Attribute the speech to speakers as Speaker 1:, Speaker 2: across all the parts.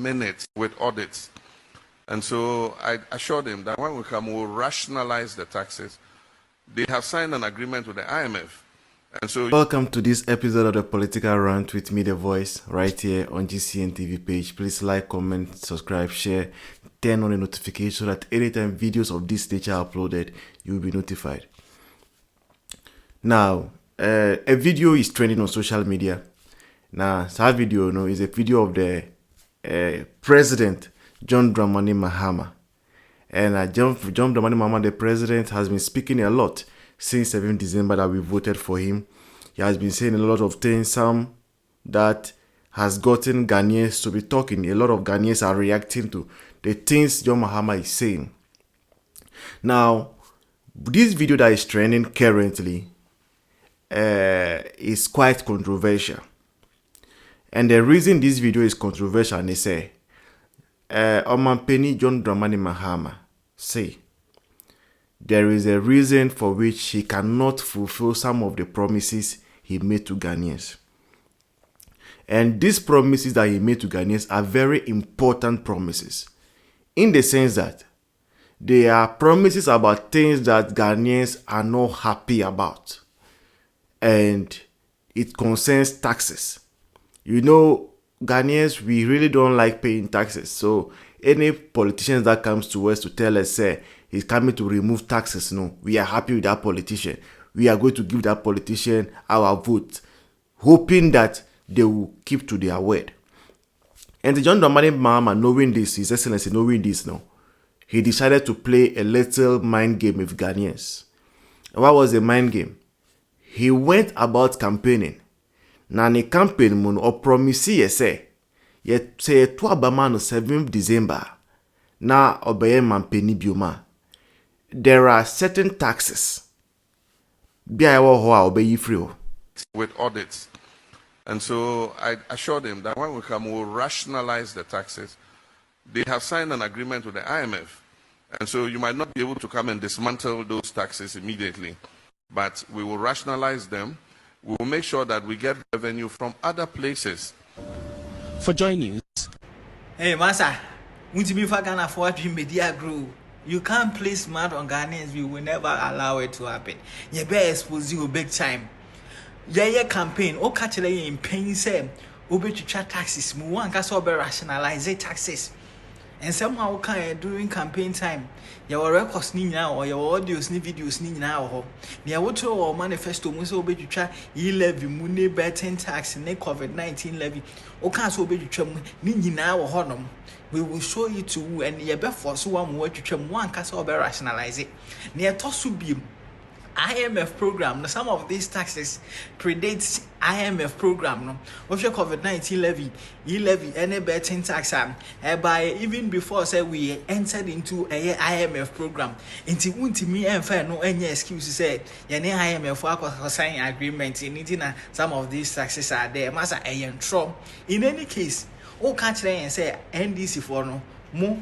Speaker 1: minutes with audits. And so I assured him that when we come, we'll rationalize the taxes. They have signed an agreement with the IMF. And so,
Speaker 2: welcome to this episode of the Political Rant with me, The Voice, right here on GCN TV page. Please like, comment, subscribe, share, turn on the notification so that anytime videos of this nature are uploaded, you will be notified. Now, a video is trending on social media. Now, that video is a video of the President John Dramani Mahama. And John Dramani Mahama, the president, has been speaking a lot since 7 December that we voted for him. He has been saying a lot of things, some that has gotten Ghanaians to be talking. A lot of Ghanaians are reacting to the things John Mahama is saying. Now, this video that is trending currently is quite controversial. And the reason this video is controversial, they say, Omanpeni John Dramani Mahama say, there is a reason for which he cannot fulfill some of the promises he made to Ghanaians. And these promises that he made to Ghanaians are very important promises, in the sense that they are promises about things that Ghanaians are not happy about. And it concerns taxes. You know, Ghanaians, we really don't like paying taxes. So any politicians that comes to us to tell us, say, he's coming to remove taxes, no, we are happy with that politician. We are going to give that politician our vote, hoping that they will keep to their word. And John Dramani Mahama, knowing this, His Excellency knowing this now, he decided to play a little mind game with Ghanaians. And what was the mind game? He went about campaigning. Na ne campaign mun o promise say to abama no 7th December na obeye mampeni bioma. There are certain taxes bia ewo ho a obeyi free
Speaker 1: with audits. And so I assured him that when we come, we'll rationalize the taxes. They have signed an agreement with the IMF. And so you might not be able to come and dismantle those taxes immediately, but we will rationalize them. We will make sure that we get revenue from other places.
Speaker 3: For joining us.
Speaker 4: Hey, Massa, you can't place mad on Ghanaians. We will never allow it to happen. You better expose you big time. Yeah, campaign. O catch in pain say, Obe to chat taxes. Muwan kaso be rationalize taxes. And somehow during campaign time, your records ni now or your audios ni videos ni now. Near what or manifesto must obey to try levy money betting tax and COVID-19 levy. O can't obey to chum ni now or honum. We will show you to and ye before so one word to chum one castle be rationalize it. Near Tosubium. IMF program. Now, some of these taxes predates IMF program. No, with your COVID-19 levy any betting tax. By even before say we entered into a IMF program. Into me and fair no any excuses said. Any IMF work signing agreement in it. Some of these taxes are there. Masa a in any case, all catch and say NDC for no more.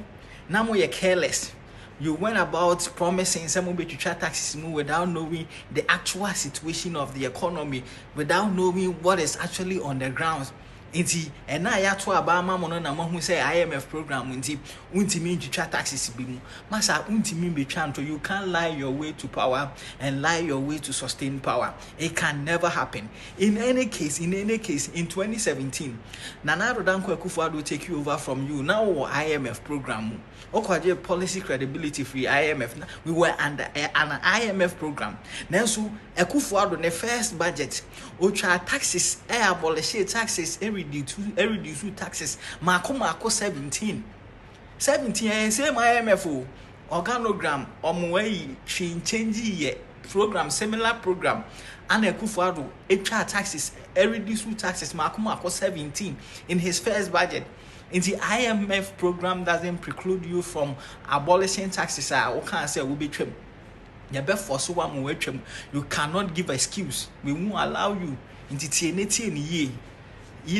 Speaker 4: Now you're careless. You went about promising some way to chat taxes without knowing the actual situation of the economy, without knowing what is actually on the ground. Inti and now ya to abama mono na who say IMF program unti mean to chat taxes bimu. Masa unti mean be chanto. You can't lie your way to power and lie your way to sustain power. It can never happen. In any case, in 2017, Nana Rodanko Akufo-Addo will take you over from you. Now IMF program. Okwaje policy credibility free IMF. We were under an IMF program. Now so Akufo-Addo the first budget, ocha taxes, abolish taxes, reduce taxes. Mako 17 same IMF organogram omway change ye program similar program and Akufo-Addo taxes reduce taxes mako 17 in his first budget. In the IMF program doesn't preclude you from abolishing taxes. I can't say will be trim. You cannot give excuse. We won't allow you into TNT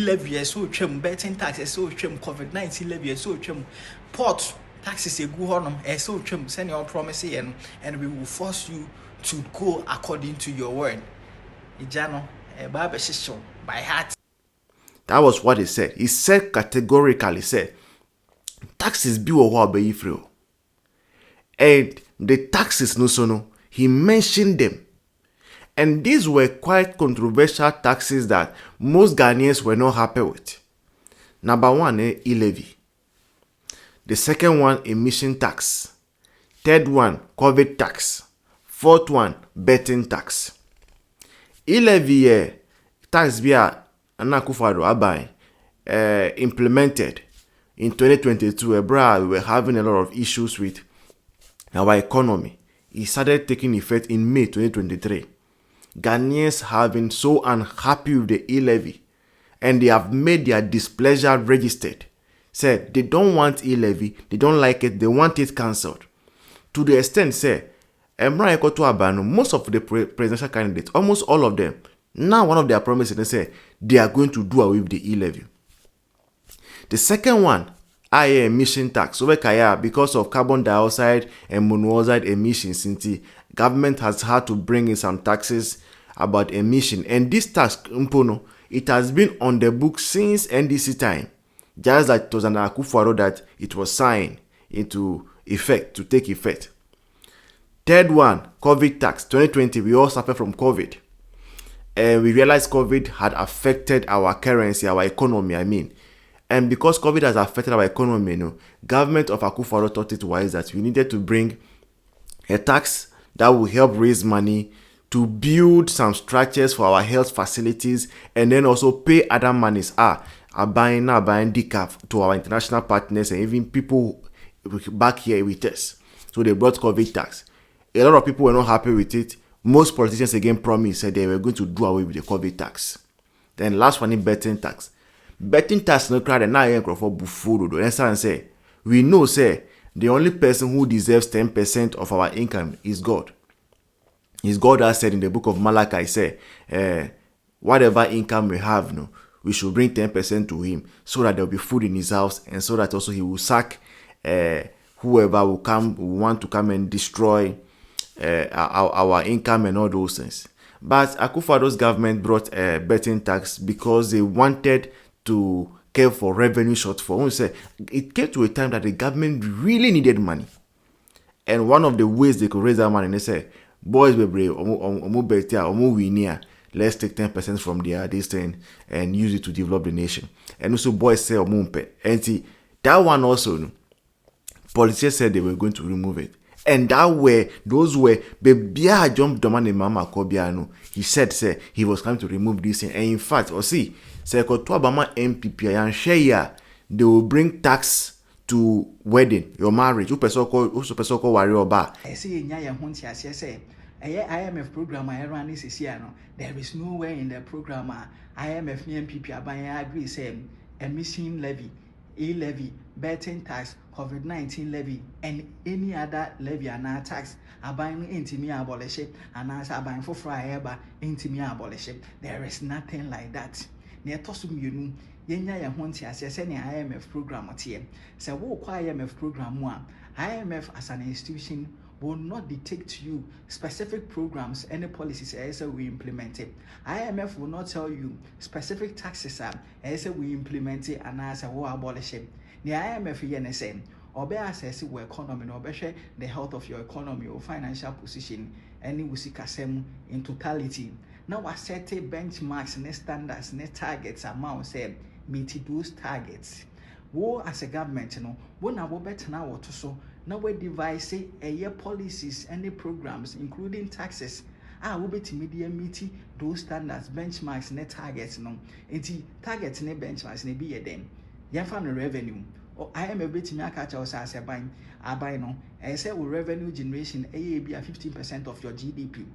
Speaker 4: levy so trim betting taxes so trim COVID-19 levy so trim port taxes a good honor so trim send your promise and we will force you to go according to your word. Ijano by heart.
Speaker 2: That was what he said. He said categorically, said, taxes bi wo ho abayi free. And the taxes no, he mentioned them. And these were quite controversial taxes that most Ghanaians were not happy with. Number one, e-levy. The second one, emission tax. Third one, COVID tax. Fourth one, betting tax. E-levy tax biya Akufo-Addo abai implemented in 2022. We were having a lot of issues with our economy. It started taking effect in May 2023. Ghanaians have been so unhappy with the e-levy, and they have made their displeasure registered. Said they don't want e-levy, they don't like it, they want it cancelled. To the extent, most of the presidential candidates, almost all of them, now one of their promises, they say they are going to do away with the e-levy. The second one, emission tax. Because of carbon dioxide and monoxide emissions, since the government has had to bring in some taxes about emission. And this tax, it has been on the book since NDC time. Just that it was an Akufo-Addo that it was signed into effect, to take effect. Third one, COVID tax. 2020, we all suffered from COVID. And we realized COVID had affected our currency, our economy, And because COVID has affected our economy, government of Akufo-Addo thought it wise that we needed to bring a tax that will help raise money to build some structures for our health facilities, and then also pay other monies, buying decaf to our international partners and even people back here with us. So they brought COVID tax. A lot of people were not happy with it. Most politicians again promised that they were going to do away with the COVID tax. Then last one is betting tax. Betting tax no crowd and now for buffalo. And say we know the only person who deserves 10% of our income is God. Is God has said in the book of Malachi, whatever income we have, we should bring 10% to him, so that there will be food in his house, and so that also he will sack whoever will want to come and destroy our income and all those things. But Akufo-Addo's government brought a betting tax because they wanted to care for revenue shortfall. It came to a time that the government really needed money, and one of the ways they could raise that money, they say, boys be brave, let's take 10% from this thing and use it to develop the nation. And also boys say and see that one also, politicians said they were going to remove it. And those were Bebia jumped the man in Mama Kobiano. He said he was coming to remove this thing. And in fact, NPP and share, they will bring tax to wedding, your marriage. Who person call worry about?
Speaker 4: I see in Yaya Hunti, as I say, IMF program I run this year. There is nowhere in the program IMF NPP agree saying emission levy, e-levy, betting tax, COVID-19 levy, and any other levy and tax are buying into me abolish it, and as are buying for fry into me abolish it. There is nothing like that. Near Tosum, you know, Yenya Yahonti as I said, IMF program at here. So, what IMF program one? IMF as an institution will not dictate to you specific programs, any policies as we implement it. IMF will not tell you specific taxes as we implement it and as we abolish it. The IMF NSM or be assess your economy or be the health of your economy or financial position, any we see in totality. Now we set benchmarks, net standards, net targets, amount meet those targets. Wo as a government, we na wo better now what so. Now we devise policies and programs, including taxes. We be to meet those standards, benchmarks, net targets. Targets ne benchmarks ne be them. Yafan revenue. Or I am a bit to catch us as a buy no. I say revenue generation be 15% of your GDP.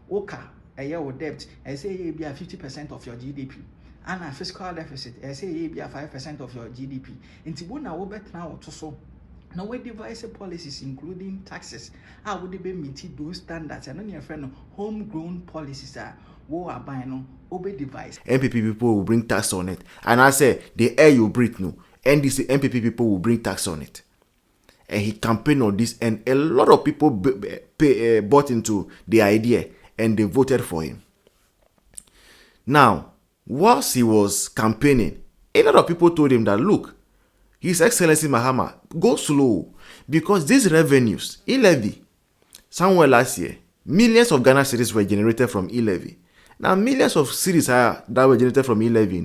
Speaker 4: Oka a year with debt, I say be 50% of your GDP. And a fiscal deficit, I say be 5% of your GDP. Into one hour better now to so. Now we devise policies including taxes. How would they be meet those standards? And then your friend homegrown policies are wo abino obey device.
Speaker 2: NPP people will bring tax on it. And I say the air you breathe NDC NPP people will bring tax on it. And he campaigned on this, and a lot of people bought into the idea and they voted for him. Now, whilst he was campaigning, a lot of people told him that look, His Excellency Mahama, go slow, because these revenues, e-levy, somewhere last year, millions of Ghana cedis were generated from e-levy. Now, millions of cedis that were generated from e-levy,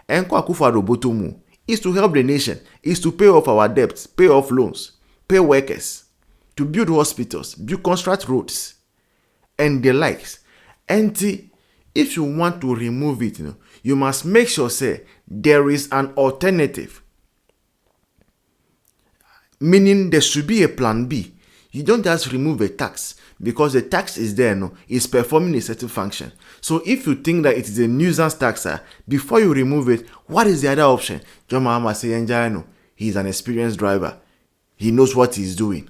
Speaker 2: and Akufo-Addo bottom is to help the nation, is to pay off our debts, pay off loans, pay workers, to build hospitals, construct roads, and the likes. And if you want to remove it, you must make sure say there is an alternative. Meaning there should be a plan B. You don't just remove a tax because the tax is there, it's performing a certain function. So if you think that it is a nuisance tax, before you remove it, what is the other option? John Mahama say, he's an experienced driver. He knows what he's doing.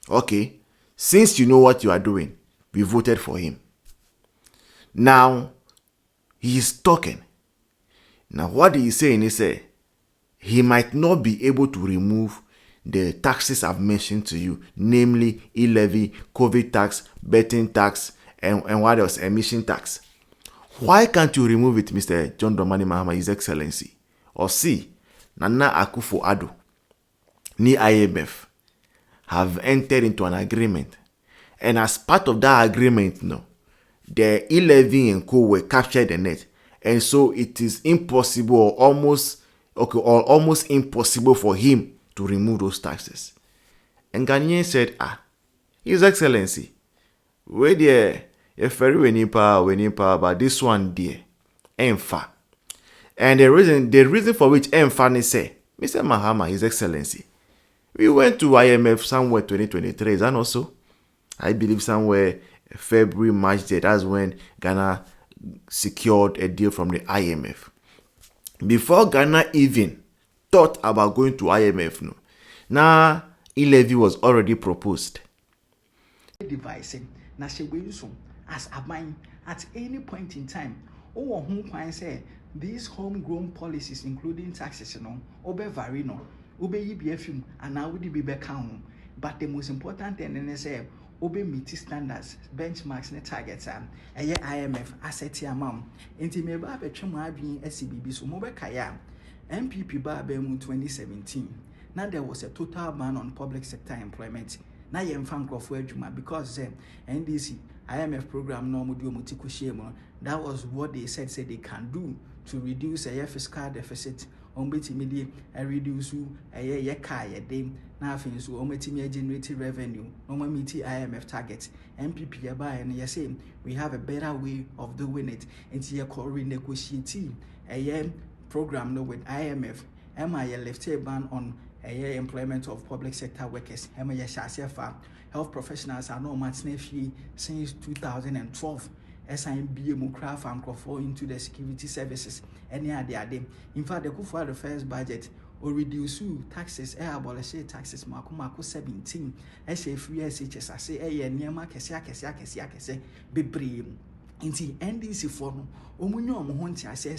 Speaker 2: Okay, since you know what you are doing, we voted for him. Now, he is talking. Now, what he is saying is he might not be able to remove the taxes I've mentioned to you, namely e-levy, COVID tax, betting tax, and what else? Emission tax. Why can't you remove it, Mr. John Dramani Mahama, His Excellency? Or see, Nana Akufo-Addo, ni IMF, have entered into an agreement. And as part of that agreement, the e-levy and co were captured the net. And so it is impossible or almost impossible for him to remove those taxes. And Ghanaian said, His Excellency, where there a very winning power, but this one dear, Enfa. And the reason for which Enfa say, Mr. Mahama, His Excellency, we went to IMF somewhere 2023, is that also? I believe somewhere February, March there, that's when Ghana secured a deal from the IMF. Before Ghana even thought about going to IMF, now e-levy was already proposed.
Speaker 4: Devising, na she will use as a mind at any point in time. Or whom can say these homegrown policies, including taxes, obe vary obe EBFM, and now would be back home. But the most important thing is obe meet standards, benchmarks, and targets. IMF asset amount. Inti me ba be twema adwin SCBB so mo be kaya. NPP ba be mu 2017. Now there was a total ban on public sector employment. Now you fan for adwuma because NDC IMF program no mo do mo tikushie. That was what they said they can do to reduce a fiscal deficit. Ombetimi reduce a car now so ombetimi generate revenue. No meet IMF targets. NPP buy and you say we have a better way of doing it. It's your renegotiating a program with IMF. MI left a ban on employment of public sector workers. MI health professionals are no much since 2012. SIMBA Mukra Francophone into the security services. Any other. In fact, the Kufu the first budget or reduce taxes, abolish taxes, Makumako 17. Free SHS, I say, Niama Kesia, be brave. Inti NDC for Omunyo Mohonti, I say,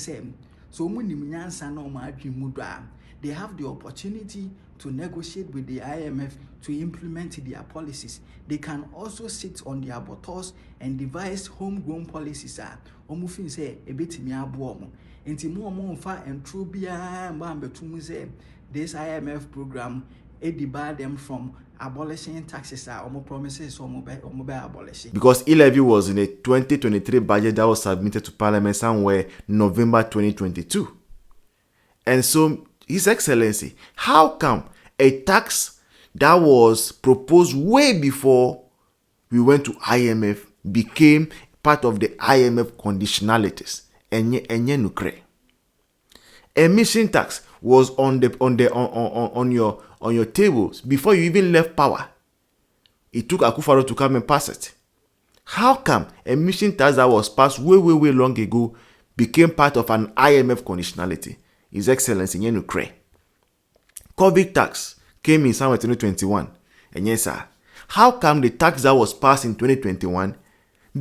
Speaker 4: so Munimian no Madri Mudra. They have the opportunity to negotiate with the IMF to implement their policies. They can also sit on their bottles and devise homegrown policies. Omufin say a bit me abuomo. Inti mo fa and trubia mbambetumu say this IMF program debar them from abolishing taxes omo promises omo be abolishing.
Speaker 2: Because e-levy was in a 2023 budget that was submitted to Parliament somewhere November 2022. And so His Excellency, how come a tax that was proposed way before we went to IMF became part of the IMF conditionalities? Emission tax was on your tables before you even left power. It took Akufo-Addo to come and pass it. How come emission tax that was passed way long ago became part of an IMF conditionality? His Excellency, COVID tax came in somewhere 2021. And yes, sir. How come the tax that was passed in 2021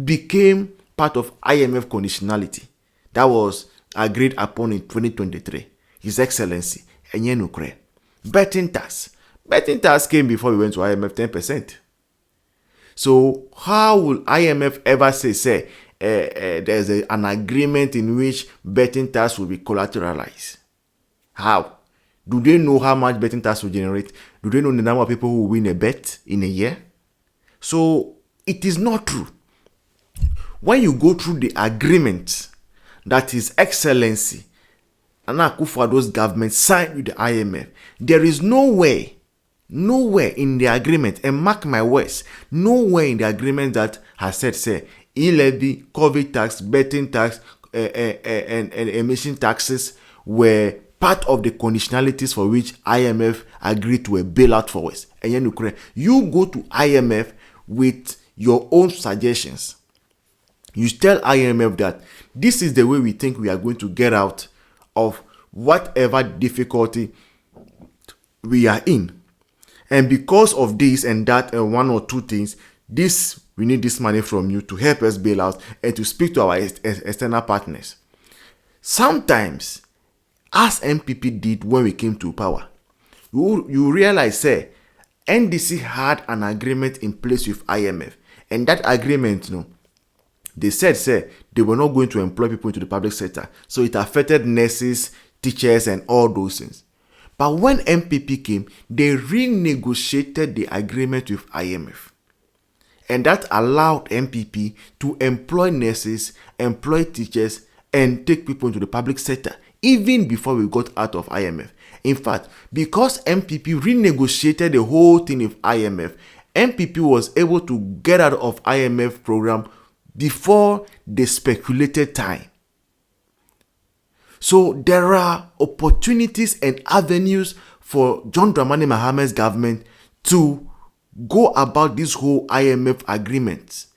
Speaker 2: became part of IMF conditionality that was agreed upon in 2023? His Excellency, betting tax. Betting tax came before we went to IMF 10%. So how will IMF ever say there's an agreement in which betting tax will be collateralized? How? Do they know how much betting tax will generate? Do they know the number of people who win a bet in a year? So it is not true. When you go through the agreement that His Excellency Nana Akufo-Addo's government signed with the IMF, there is nowhere in the agreement, and mark my words, nowhere in the agreement that has said, say, e-levy, COVID tax, betting tax, and emission taxes were part of the conditionalities for which IMF agreed to a bailout for us. And you go to IMF with your own suggestions. You tell IMF that this is the way we think we are going to get out of whatever difficulty we are in. And because of this and that and one or two things, we need this money from you to help us bail out and to speak to our external partners. Sometimes, as NPP did when we came to power, you realize, say, NDC had an agreement in place with IMF. And that agreement, they said, say, they were not going to employ people into the public sector. So it affected nurses, teachers, and all those things. But when NPP came, they renegotiated the agreement with IMF. And that allowed NPP to employ nurses, employ teachers, and take people into the public sector, even before we got out of IMF. In fact, because NPP renegotiated the whole thing with IMF, NPP was able to get out of IMF program before the speculated time. So there are opportunities and avenues for John Dramani Mahama's government to go about this whole IMF agreement.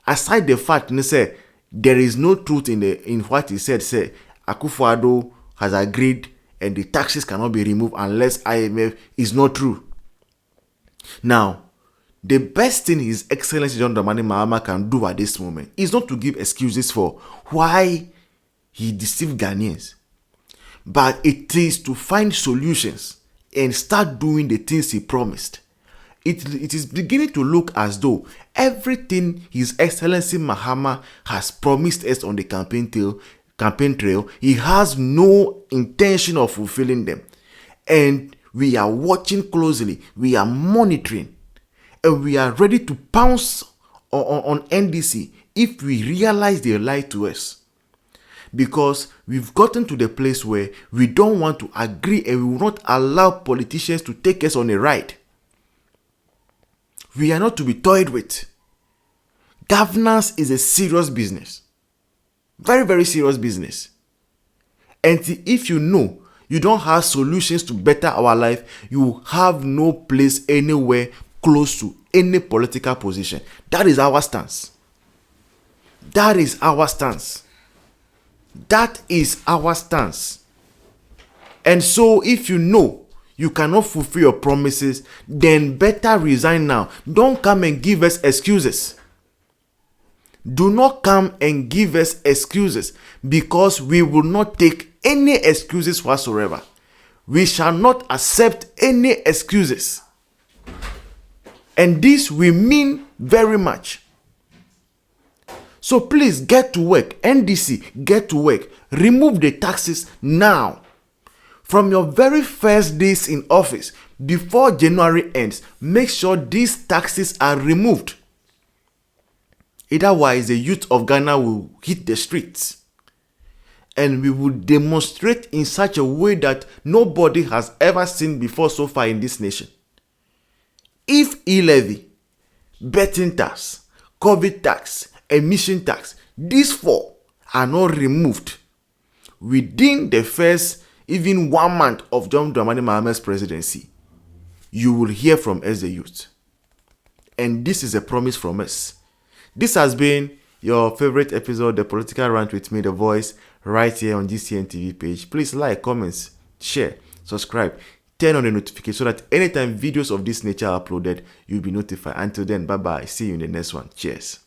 Speaker 2: Aside the fact, say, there is no truth in what he said, say, Akufo-Addo has agreed and the taxes cannot be removed unless IMF is not true. Now, the best thing His Excellency John Dramani Mahama can do at this moment is not to give excuses for why he deceived Ghanaians, but it is to find solutions and start doing the things he promised. It is beginning to look as though everything His Excellency Mahama has promised us on the campaign trail, he has no intention of fulfilling them. And we are watching closely, we are monitoring, and we are ready to pounce on NDC if we realize they lied to us. Because we've gotten to the place where we don't want to agree and we will not allow politicians to take us on a ride. We are not to be toyed with. Governance is a serious business. Very, very serious business. And if you know you don't have solutions to better our life, you have no place anywhere close to any political position. That is our stance. That is our stance. That is our stance. And so if you know you cannot fulfill your promises, then better resign now. Don't come and give us excuses. Do not come and give us excuses, because we will not take any excuses whatsoever. We shall not accept any excuses. And this we mean very much. So please get to work. NDC, get to work. Remove the taxes now. From your very first days in office, before January ends, make sure these taxes are removed. Otherwise, the youth of Ghana will hit the streets. And we will demonstrate in such a way that nobody has ever seen before so far in this nation. If e-levy, betting tax, COVID tax, emission tax, these four are not removed within the first even 1 month of John Dramani Mahama's presidency, you will hear from us, the youth. And this is a promise from us. This has been your favorite episode, The Political Rant with me, The Voice, right here on GCN TV page. Please like, comments, share, subscribe, turn on the notification so that anytime videos of this nature are uploaded, you'll be notified. Until then, bye-bye. See you in the next one. Cheers.